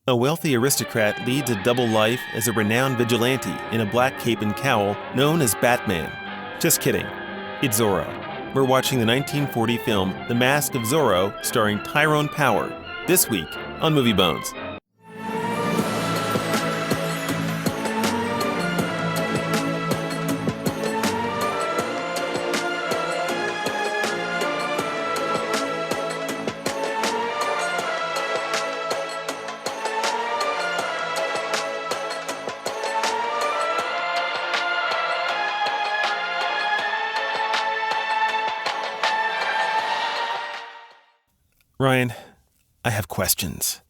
A wealthy aristocrat leads a double life as a renowned vigilante in a black cape and cowl known as Batman. Just kidding. It's Zorro. We're watching the 1940 film The Mask of Zorro, starring Tyrone Power, this week on Movie Bones. Ryan, I have questions.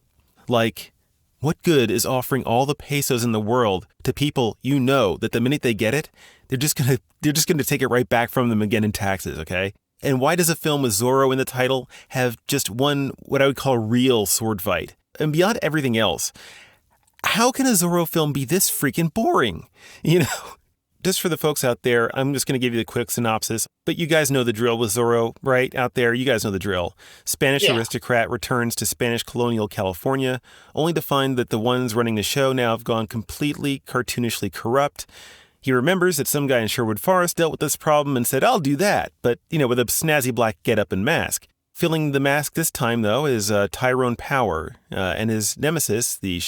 Like, what good is offering all the pesos in the world to people you know that the minute they get it, they're just gonna take it right back from them again in taxes, okay? And why does a film with Zorro in the title have just one, what I would call real sword fight? And beyond everything else, how can a Zorro film be this freaking boring? You know? Just for the folks out there, I'm just going to give you the quick synopsis, but you guys know the drill with Zorro, right? Out there, you guys know the drill. Spanish aristocrat returns to Spanish colonial California, only to find that the ones running the show now have gone completely cartoonishly corrupt. He remembers that some guy in Sherwood Forest dealt with this problem and said, I'll do that, but, with a snazzy black getup and mask. Filling the mask this time, though, is Tyrone Power, and his nemesis, the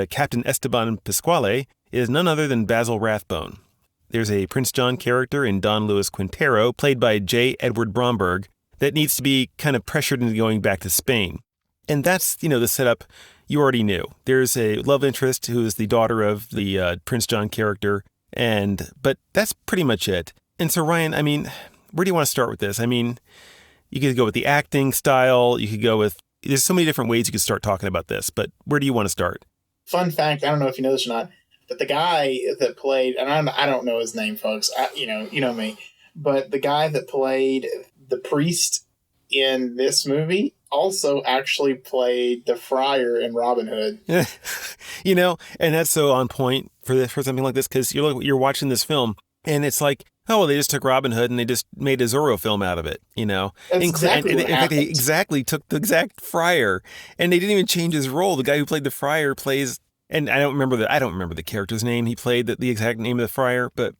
Captain Esteban Pasquale, is none other than Basil Rathbone. There's a Prince John character in Don Luis Quintero, played by J. Edward Bromberg, that needs to be kind of pressured into going back to Spain. And that's, the setup you already knew. There's a love interest who is the daughter of the Prince John character, but that's pretty much it. And so, Ryan, where do you want to start with this? You could go with the acting style, you could go with, there's so many different ways you could start talking about this, but where do you want to start? Fun fact, I don't know if you know this or not, but the guy that played, and I don't know his name, folks, you know me, but the guy that played the priest in this movie also actually played the friar in Robin Hood. And that's so on point for something like this, because you're watching this film, and it's like, oh, well, they just took Robin Hood and they just made a Zorro film out of it, That's exactly what in fact, they exactly took the exact friar, and they didn't even change his role. The guy who played the friar plays, and I don't remember the character's name. He played the exact name of the friar, but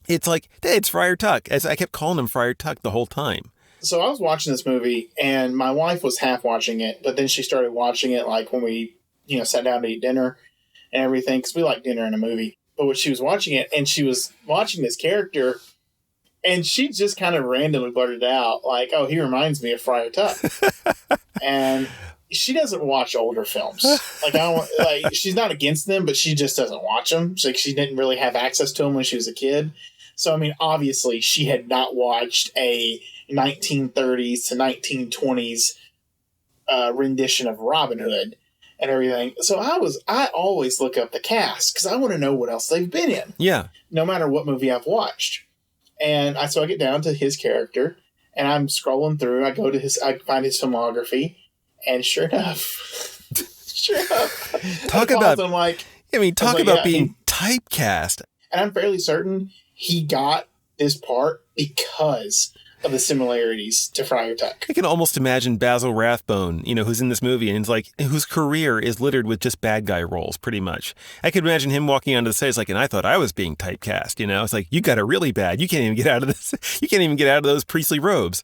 it's like, hey, it's Friar Tuck. As I kept calling him Friar Tuck the whole time. So I was watching this movie, and my wife was half watching it, but then she started watching it like when we, sat down to eat dinner and everything, because we like dinner in a movie. But when she was watching it, and she was watching this character, and she just kind of randomly blurted out, like, oh, he reminds me of Friar Tuck. And she doesn't watch older films. She's not against them, but she just doesn't watch them. She didn't really have access to them when she was a kid. So, obviously, she had not watched a 1930s to 1920s rendition of Robin Hood and everything. So I always look up the cast because I want to know what else they've been in. Yeah. No matter what movie I've watched. And so I get down to his character, and I'm scrolling through. I find his filmography, and sure enough, talk about being he, typecast. And I'm fairly certain he got this part because of the similarities to Friar Tuck. I can almost imagine Basil Rathbone, who's in this movie, and it's like, whose career is littered with just bad guy roles, pretty much. I could imagine him walking onto the set, it's like, and I thought I was being typecast, It's like, you got it really bad. You can't even get out of this. You can't even get out of those priestly robes,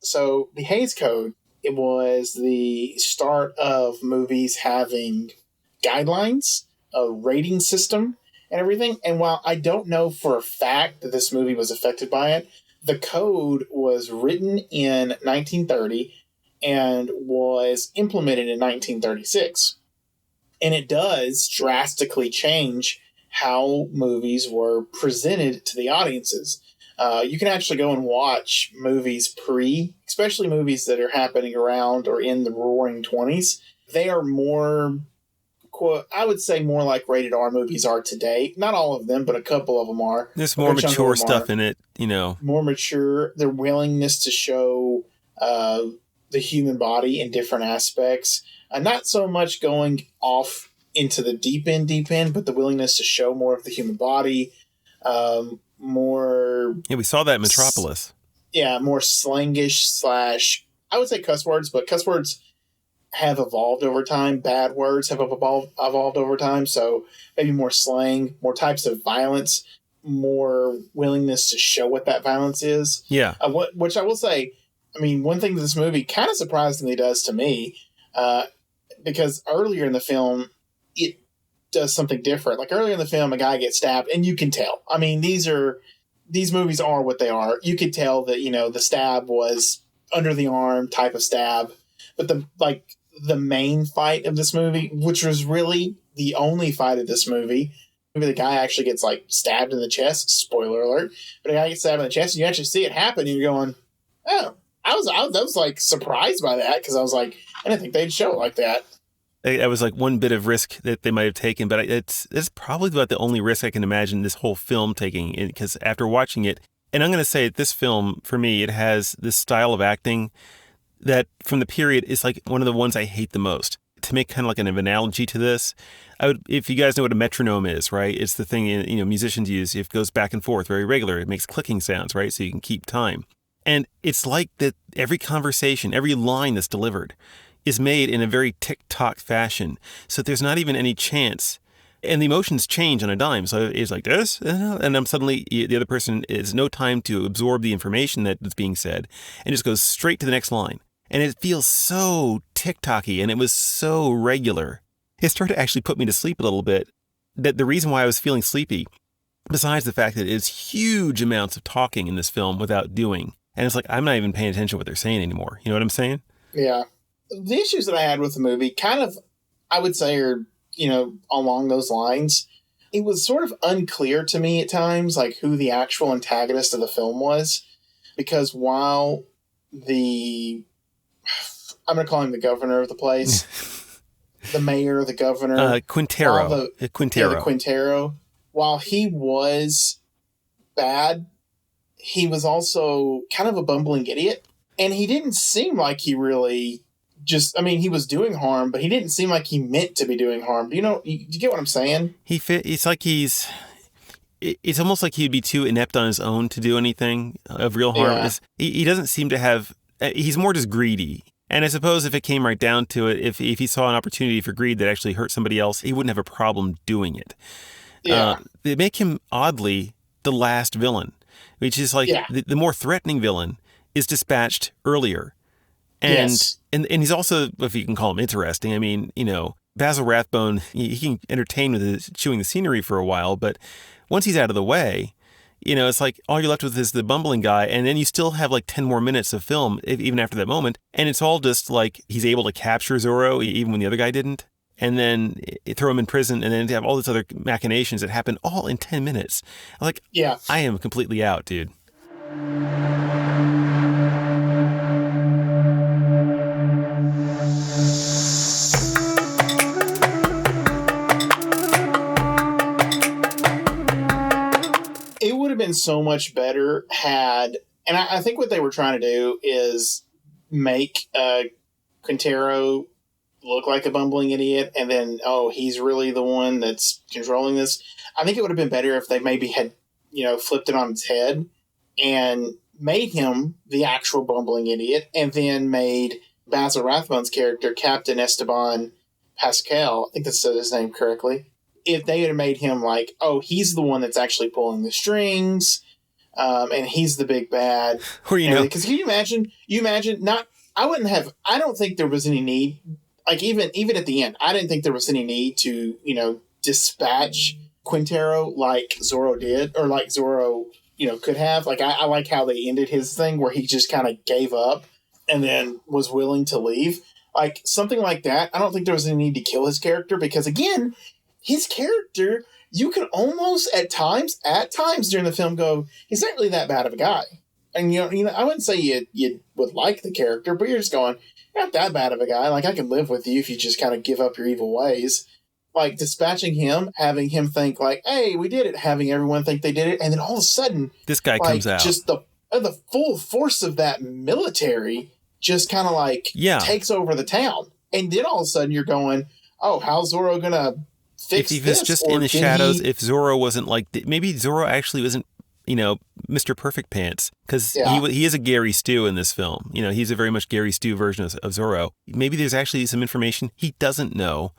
So the Hays Code, it was the start of movies having guidelines, a rating system, and everything. And while I don't know for a fact that this movie was affected by it, the code was written in 1930 and was implemented in 1936. And it does drastically change how movies were presented to the audiences. You can actually go and watch movies especially movies that are happening around or in the roaring 20s. They are more, I would say, more like rated R movies are today. Not all of them, but a couple of them are. There's more mature stuff in it, More mature. Their willingness to show the human body in different aspects. Not so much going off into the deep end, but the willingness to show more of the human body. More... Yeah, we saw that in Metropolis. More slangish / I would say cuss words, but cuss words have evolved over time. Bad words have evolved over time. So maybe more slang, more types of violence, more willingness to show what that violence is. Yeah. Which I will say, I mean, one thing that this movie kind of surprisingly does to me, because earlier in the film, it does something different. Like earlier in the film, a guy gets stabbed, and you can tell. I mean, these movies are what they are. You could tell that, the stab was under the arm type of stab. But the main fight of this movie, which was really the only fight of this movie, maybe the guy actually gets like stabbed in the chest. Spoiler alert! But a guy gets stabbed in the chest, and you actually see it happen, and you're going, "Oh!" I was like surprised by that because I was like, I didn't think they'd show it like that. That was like one bit of risk that they might have taken, but it's probably about the only risk I can imagine this whole film taking. Because after watching it, and I'm going to say this film, for me, it has this style of acting that from the period is like one of the ones I hate the most. To make kind of like an analogy to this, if you guys know what a metronome is, right? It's the thing musicians use. It goes back and forth very regular. It makes clicking sounds, right? So you can keep time. And it's like that every conversation, every line that's delivered is made in a very tick-tock fashion. So there's not even any chance. And the emotions change on a dime. So it's like this, and then suddenly the other person is no time to absorb the information that's being said and just goes straight to the next line. And it feels so tick-tocky, and it was so regular. It started to actually put me to sleep a little bit. That the reason why I was feeling sleepy, besides the fact that it's huge amounts of talking in this film without doing. And it's like, I'm not even paying attention to what they're saying anymore. You know what I'm saying? Yeah. The issues that I had with the movie kind of, I would say, are, along those lines. It was sort of unclear to me at times, like who the actual antagonist of the film was. Because while I'm going to call him the governor of the place, the mayor, the governor. Quintero. Quintero. Yeah, the Quintero. While he was bad, he was also kind of a bumbling idiot. And he didn't seem like he really he was doing harm, but he didn't seem like he meant to be doing harm. Do you get what I'm saying? It's like it's almost like he'd be too inept on his own to do anything of real harm. Yeah. He doesn't seem to have, he's more just greedy. And I suppose if it came right down to it, if he saw an opportunity for greed that actually hurt somebody else, he wouldn't have a problem doing it. Yeah. They make him oddly the last villain, which is like the more threatening villain is dispatched earlier. And, yes. and he's also, if you can call him interesting, I mean, Basil Rathbone, he can entertain with chewing the scenery for a while, but once he's out of the way, it's like all you're left with is the bumbling guy, and then you still have like 10 more minutes of film, even after that moment, and it's all just like he's able to capture Zorro even when the other guy didn't, and then throw him in prison, and then have all these other machinations that happen all in 10 minutes. Like, yeah. I am completely out, dude. It would have been so much better and I think what they were trying to do is make Quintero look like a bumbling idiot, and then, he's really the one that's controlling this. I think it would have been better if they maybe had, flipped it on its head and made him the actual bumbling idiot, and then made Basil Rathbone's character, Captain Esteban Pascal, I think that's said his name correctly. If they had made him like, he's the one that's actually pulling the strings, and he's the big bad. Or because can you imagine? I don't think there was any need. Like even at the end, I didn't think there was any need to dispatch Quintero like Zorro did, or like Zorro could have. Like I like how they ended his thing where he just kind of gave up and then was willing to leave. Like something like that. I don't think there was any need to kill his character, because again, his character, you can almost at times during the film go, he's not really that bad of a guy. And I wouldn't say you would like the character, but you're just going, you're not that bad of a guy. Like, I can live with you if you just kind of give up your evil ways. Like, dispatching him, having him think like, hey, we did it, having everyone think they did it, and then all of a sudden, this guy comes out. Just the full force of that military just kind of takes over the town. And then all of a sudden you're going, oh, how's Zorro gonna fix if he was just in the shadows, if Zorro wasn't maybe Zorro actually wasn't Mr. Perfect Pants, because Yeah. he is a Gary Stu in this film. He's a very much Gary Stu version of Zorro. Maybe there's actually some information he doesn't know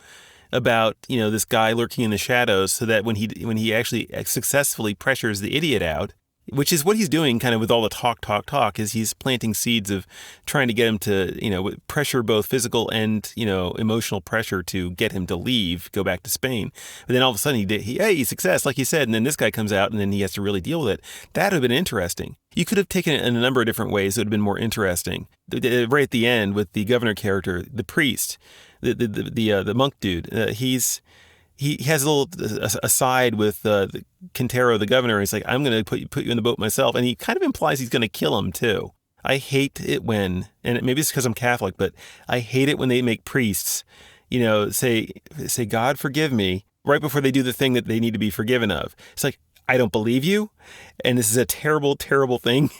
about, this guy lurking in the shadows, so that when he actually successfully pressures the idiot out, which is what he's doing kind of with all the talk, is he's planting seeds of trying to get him to, pressure, both physical and, emotional pressure, to get him to leave, go back to Spain. But then all of a sudden hey, success, like you said, and then this guy comes out and then he has to really deal with it. That would have been interesting. You could have taken it in a number of different ways. It would have been more interesting. Right at the end with the governor character, the priest, the monk dude, he has a little aside with Quintero, the governor. He's like, I'm going to put you in the boat myself. And he kind of implies he's going to kill him, too. I hate it when, and maybe it's because I'm Catholic, but I hate it when they make priests, say, God, forgive me, right before they do the thing that they need to be forgiven of. It's like, I don't believe you. And this is a terrible, terrible thing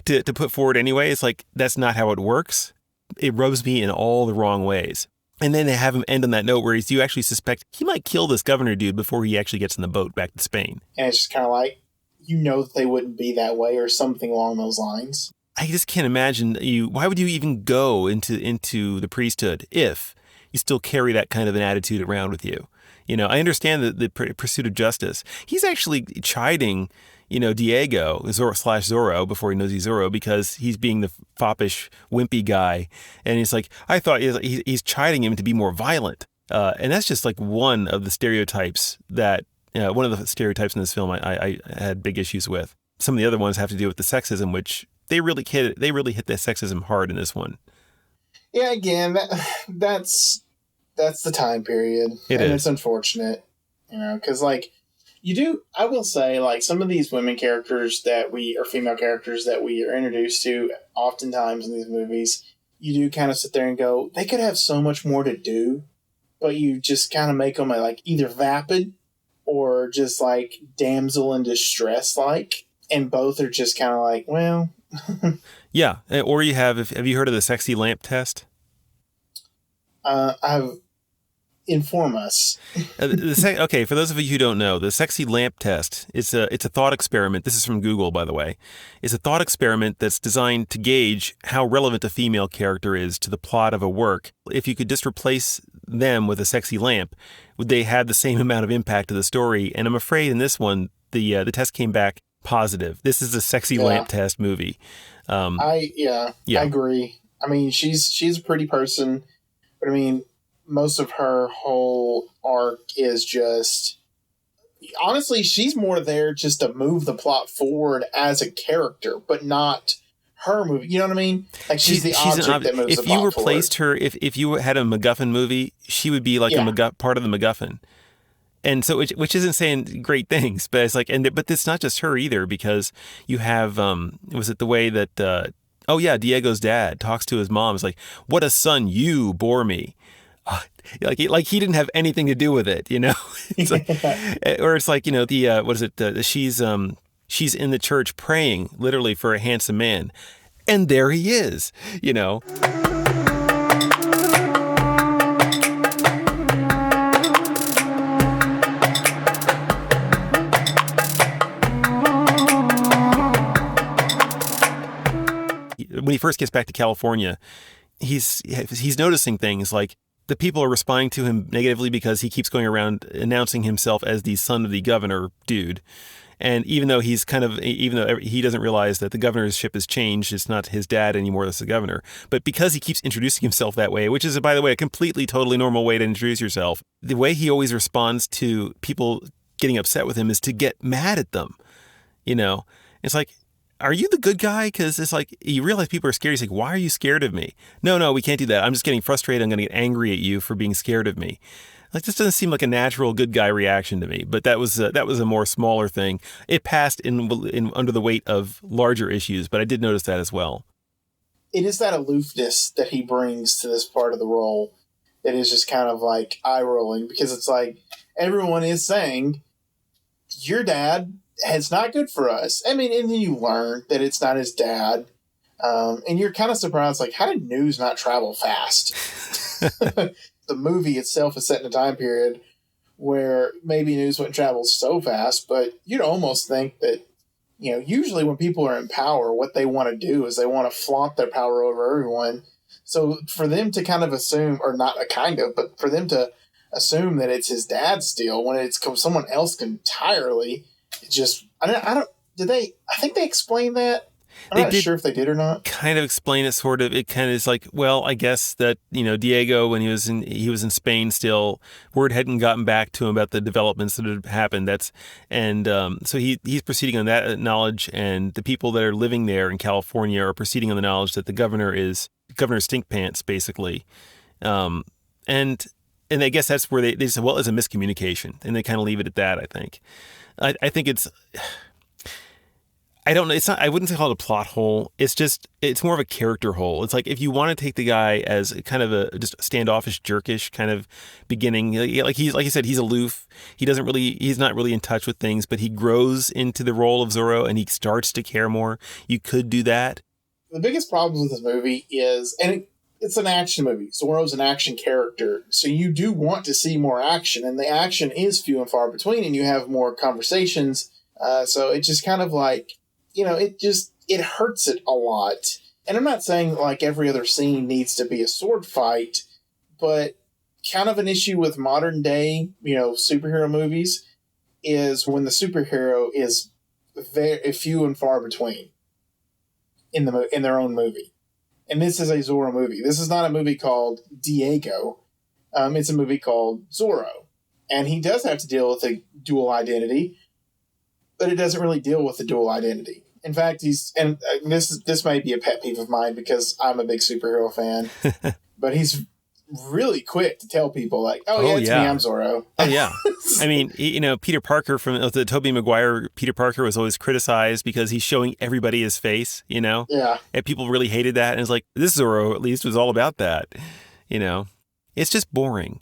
to put forward anyway. It's like, that's not how it works. It rubs me in all the wrong ways. And then they have him end on that note where you actually suspect he might kill this governor dude before he actually gets in the boat back to Spain. And it's just kind of like, that they wouldn't be that way or something along those lines. I just can't imagine why would you even go into the priesthood if you still carry that kind of an attitude around with you? I understand the pursuit of justice. He's actually chiding, Diego, Zorro, before he knows he's Zorro, because he's being the foppish, wimpy guy. And he's like, I thought he's chiding him to be more violent. And that's just like one of the stereotypes one of the stereotypes in this film I had big issues with. Some of the other ones have to do with the sexism, which they really hit the sexism hard in this one. Yeah, again, that's the time period. It's unfortunate, because I will say, some of these women characters or female characters that we are introduced to oftentimes in these movies, you do kind of sit there and go, they could have so much more to do, but you just kind of make them either vapid or just damsel in distress, and both are just kind of well. Yeah. Or have you heard of the sexy lamp test? Inform us. Okay, for those of you who don't know, the sexy lamp test, it's a thought experiment. This is from Google, by the way. It's a thought experiment that's designed to gauge how relevant a female character is to the plot of a work. If you could just replace them with a sexy lamp, would they have the same amount of impact to the story? And I'm afraid in this one, the test came back positive. This is a sexy lamp test movie. I agree. I mean, she's a pretty person, but I mean, most of her whole arc is just, honestly, she's more there just to move the plot forward as a character, but not her movie. You know what I mean? She's the object that moves the plot forward. If you replaced her, if you had a MacGuffin movie, she would be like part of the MacGuffin. And so, which isn't saying great things, but it's but it's not just her either, because you have, was it the way that, Diego's dad talks to his mom. It's like, what a son, you bore me. Like he didn't have anything to do with it, It's or it's what is it? She's in the church praying literally for a handsome man, and there he is, When he first gets back to California, he's noticing things like the people are responding to him negatively because he keeps going around announcing himself as the son of the governor dude. And even though he doesn't realize that the governorship has changed, it's not his dad anymore, that's the governor. But because he keeps introducing himself that way, which is, by the way, a completely, totally normal way to introduce yourself, the way he always responds to people getting upset with him is to get mad at them. It's like, are you the good guy? Because it's like, you realize people are scared. He's like, why are you scared of me? No, we can't do that. I'm just getting frustrated. I'm going to get angry at you for being scared of me. This doesn't seem like a natural good guy reaction to me. But that was a more smaller thing. It passed in under the weight of larger issues, but I did notice that as well. It is that aloofness that he brings to this part of the role that is just kind of eye rolling, because it's like everyone is saying, your dad, it's not good for us. I mean, and then you learn that it's not his dad. And you're kind of surprised, how did news not travel fast? The movie itself is set in a time period where maybe news wouldn't travel so fast, but you'd almost think that Usually when people are in power, what they want to do is they want to flaunt their power over everyone. So for them to kind of assume, or not a kind of, but for them to assume that it's his dad's deal when it's someone else entirely, it just, I think they explained that. I'm not sure if they did or not. Kind of explain it, sort of. It kind of is like, well, I guess that Diego, when he was in Spain still, word hadn't gotten back to him about the developments that had happened. So he's proceeding on that knowledge, and the people that are living there in California are proceeding on the knowledge that the governor Stinkpants, basically, and I guess that's where they say, well, it's a miscommunication, and they kind of leave it at that. I think it's. I don't know. It's not. I wouldn't call it a plot hole. It's more of a character hole. It's like if you want to take the guy as kind of a just standoffish, jerkish kind of beginning, like you said, he's aloof. He's not really in touch with things, but he grows into the role of Zorro and he starts to care more. You could do that. The biggest problems with this movie is, it's an action movie. Zorro's an action character, so you do want to see more action, and the action is few and far between, and you have more conversations. So it's just kind of like. It hurts it a lot. And I'm not saying like every other scene needs to be a sword fight, but kind of an issue with modern day, superhero movies is when the superhero is very few and far between in their own movie. And this is a Zorro movie. This is not a movie called Diego. It's a movie called Zorro. And he does have to deal with a dual identity, but it doesn't really deal with the dual identity. In fact, this may be a pet peeve of mine because I'm a big superhero fan, but he's really quick to tell people like, it's me, I'm Zorro. Oh, yeah. I mean, Peter Parker from the Tobey Maguire, Peter Parker was always criticized because he's showing everybody his face, Yeah. And people really hated that. And it's like, this Zorro at least was all about that, It's just boring.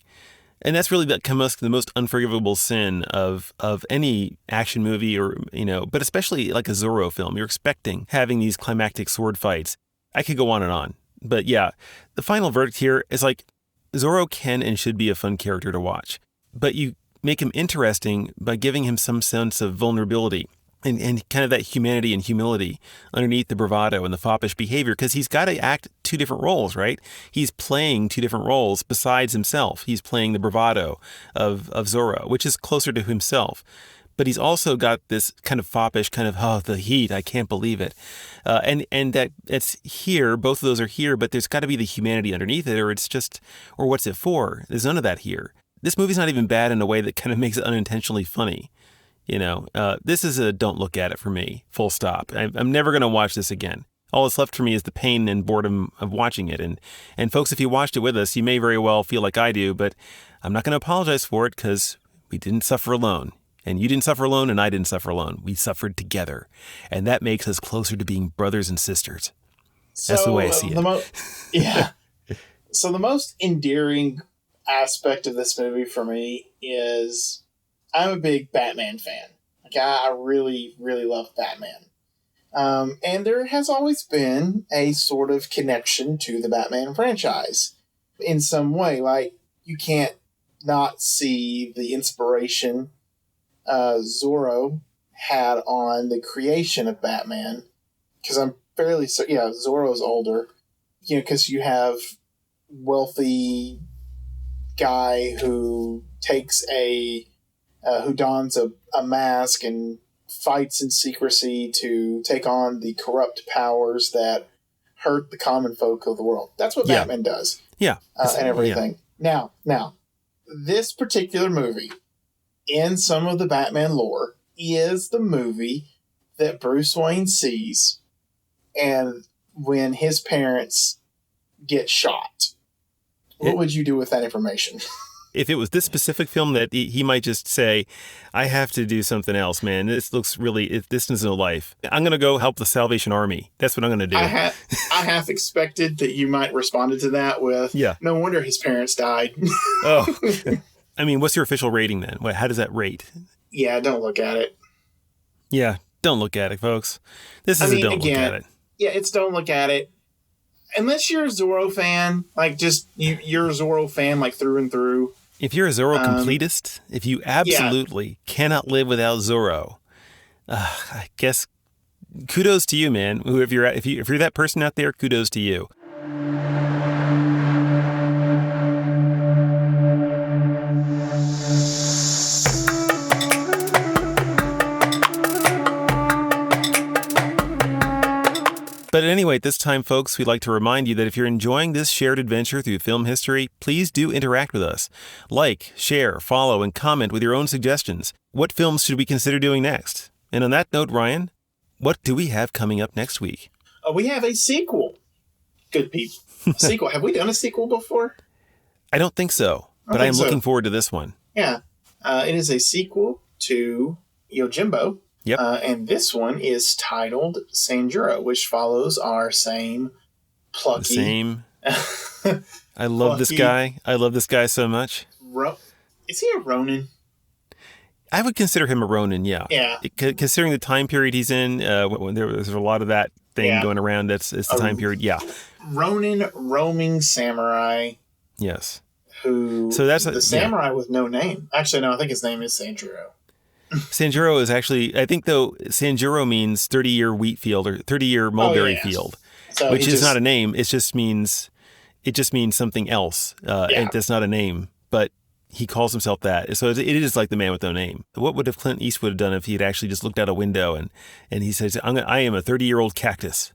And that's really the most unforgivable sin of any action movie but especially like a Zorro film. You're expecting having these climactic sword fights. I could go on and on. But yeah, the final verdict here is like Zorro can and should be a fun character to watch. But you make him interesting by giving him some sense of vulnerability and kind of that humanity and humility underneath the bravado and the foppish behavior, because he's got to act two different roles, right? He's playing two different roles besides himself. He's playing the bravado of Zorro, which is closer to himself. But he's also got this kind of foppish, the heat, I can't believe it. And that's here, both of those are here, but there's got to be the humanity underneath it, or what's it for? There's none of that here. This movie's not even bad in a way that kind of makes it unintentionally funny. This is a don't look at it for me, full stop. I'm never going to watch this again. All that's left for me is the pain and boredom of watching it. And folks, if you watched it with us, you may very well feel like I do, but I'm not going to apologize for it because we didn't suffer alone. And you didn't suffer alone, and I didn't suffer alone. We suffered together. And that makes us closer to being brothers and sisters. That's the way I see it. Yeah. So the most endearing aspect of this movie for me is I'm a big Batman fan. Like I really, really love Batman. And there has always been a sort of connection to the Batman franchise in some way. Like, you can't not see the inspiration Zorro had on the creation of Batman. Because I'm fairly certain, Zorro's older. Because you have wealthy guy who takes who dons a mask and fights in secrecy to take on the corrupt powers that hurt the common folk of the world. That's what Batman does. Yeah. And everything. Yeah. Now, this particular movie, in some of the Batman lore, is the movie that Bruce Wayne sees and when his parents get shot. What would you do with that information? If it was this specific film, that he might just say, I have to do something else, man. This looks really, this is no life. I'm going to go help the Salvation Army. That's what I'm going to do. I half expected that you might respond to that with, no wonder his parents died. Oh, I mean, what's your official rating then? How does that rate? Yeah, don't look at it. Yeah, don't look at it, folks. This is don't look at it. Yeah, it's don't look at it. Unless you're a Zorro fan, like just you're a Zorro fan like through and through. If you're a Zorro completist, if you absolutely cannot live without Zorro, I guess kudos to you, man. If you're that person out there, kudos to you. But anyway, at this time, folks, we'd like to remind you that if you're enjoying this shared adventure through film history, please do interact with us. Like, share, follow, and comment with your own suggestions. What films should we consider doing next? And on that note, Ryan, what do we have coming up next week? We have a sequel. Good people. A sequel. Have we done a sequel before? I don't think so, but I am looking forward to this one. Yeah. It is a sequel to Yojimbo. Yep. And this one is titled Sanjuro, which follows our same plucky. I love this guy. I love this guy so much. Is he a Ronin? I would consider him a Ronin, yeah. Yeah. Considering the time period he's in, when there's a lot of that thing going around, it's the time period, yeah. Ronin, roaming samurai. Yes. So that's the samurai with no name. Actually, no, I think his name is Sanjuro. Sanjuro is actually, I think though, Sanjuro means 30-year wheat field or 30-year mulberry field, so which is not a name. It just means something else. It's not a name, but he calls himself that. So it is like the man with no name. What would have Clint Eastwood have done if he had actually just looked out a window and he says, I am a 30-year-old cactus.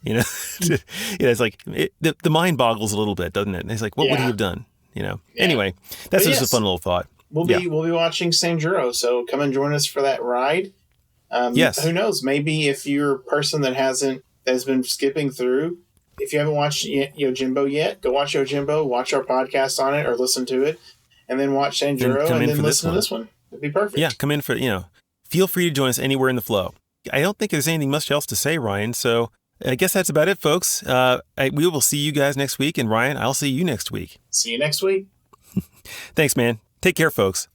It's like the mind boggles a little bit, doesn't it? And it's like, what would he have done? Anyway, that's just a fun little thought. We'll be watching Sanjuro, so come and join us for that ride. Yes. Who knows? Maybe if you're a person that has been skipping through, if you haven't watched Yojimbo yet, go watch Yojimbo, watch our podcast on it, or listen to it, and then watch Sanjuro, and then listen to this one. It'd be perfect. Yeah, come in for feel free to join us anywhere in the flow. I don't think there's anything much else to say, Ryan. So I guess that's about it, folks. We will see you guys next week, and Ryan, I'll see you next week. See you next week. Thanks, man. Take care, folks.